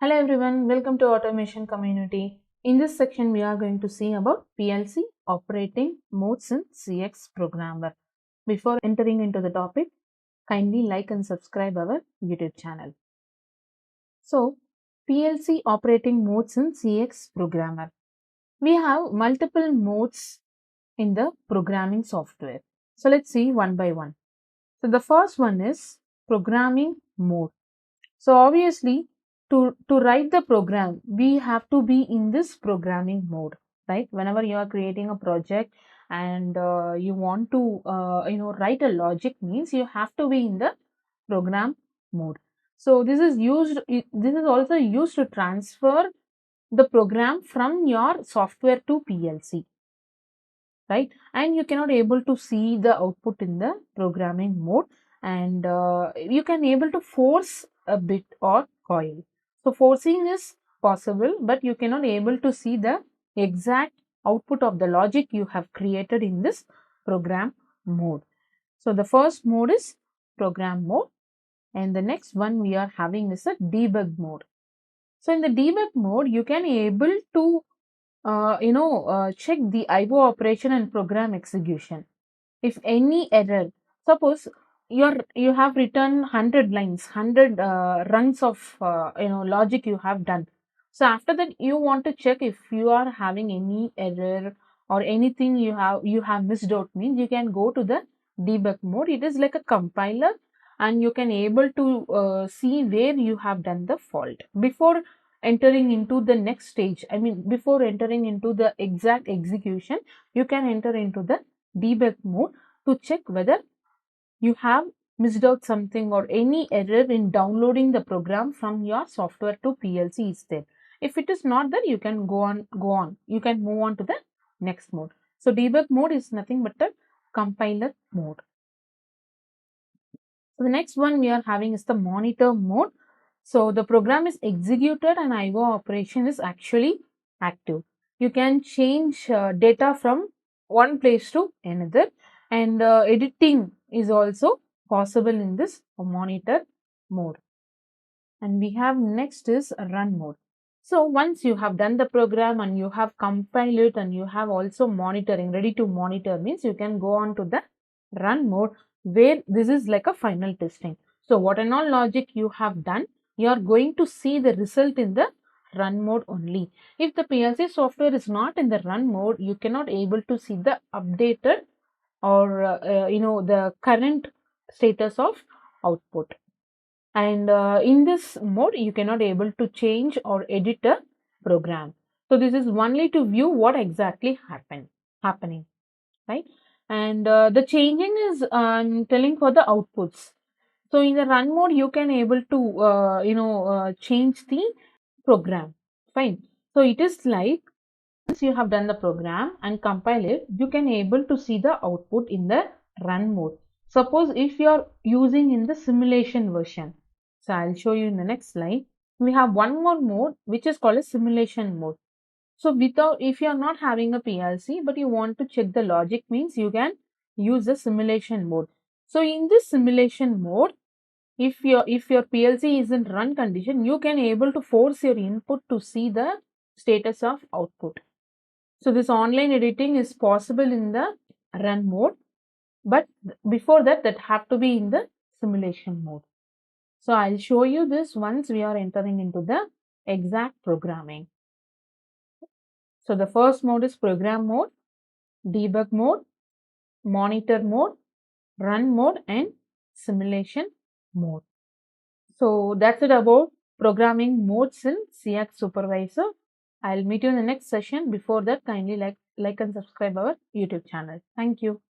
Hello everyone, welcome to Automation Community. In this section, we are going to see about PLC operating modes in CX Programmer. Before entering into the topic, kindly like and subscribe our YouTube channel. So, PLC operating modes in CX Programmer. We have multiple modes in the programming software. So, let's see one by one. So, the first one is programming mode. So, obviously, to write the program, we have to be in this programming mode, right? Whenever you are creating a project and you want to, write a logic, means you have to be in the program mode. So this is also used to transfer the program from your software to PLC, right? And you cannot able to see the output in the programming mode, and you can able to force a bit or coil. So forcing is possible, but you cannot able to see the exact output of the logic you have created in this program mode. So the first mode is program mode, and the next one we are having is a debug mode. So in the debug mode, you can able to check the IO operation and program execution. If any error, suppose you have written 100 lines, 100 runs of logic you have done. So after that, you want to check if you are having any error or anything you have missed out, means you can go to the debug mode. It is like a compiler, and you can able to see where you have done the fault before entering into the next stage. Before entering into the exact execution, you can enter into the debug mode to check whether you have missed out something or any error in downloading the program from your software to PLC is there. If it is not there, you can go on. You can move on to the next mode. So debug mode is nothing but a compiler mode. So the next one we are having is the monitor mode. So the program is executed and IO operation is actually active. You can change data from one place to another, and editing is also possible in this monitor mode. And we have next is run mode. So once you have done the program and you have compiled it and you have also monitoring, ready to monitor, means you can go on to the run mode, where this is like a final testing. So what and all logic you have done, you are going to see the result in the run mode only. If the PLC software is not in the run mode, you cannot able to see the updated or the current status of output. And in this mode, you cannot able to change or edit a program. So this is only to view what exactly happening, right? And the changing is telling for the outputs. So in the run mode, you can able to change the program. Fine. So it is like once you have done the program and compile it, you can able to see the output in the run mode. Suppose if you are using in the simulation version. So I'll show you in the next slide. We have one more mode which is called a simulation mode. So if you are not having a PLC but you want to check the logic, means you can use the simulation mode. So in this simulation mode, if your PLC is in run condition, you can able to force your input to see the status of output. So this online editing is possible in the run mode, but before that have to be in the simulation mode. So I'll show you this once we are entering into the exact programming. So the first mode is program mode, debug mode, monitor mode, run mode, and simulation mode. So that's it about programming modes in CX Supervisor. I'll meet you in the next session. Before that, kindly like and subscribe our YouTube channel. Thank you.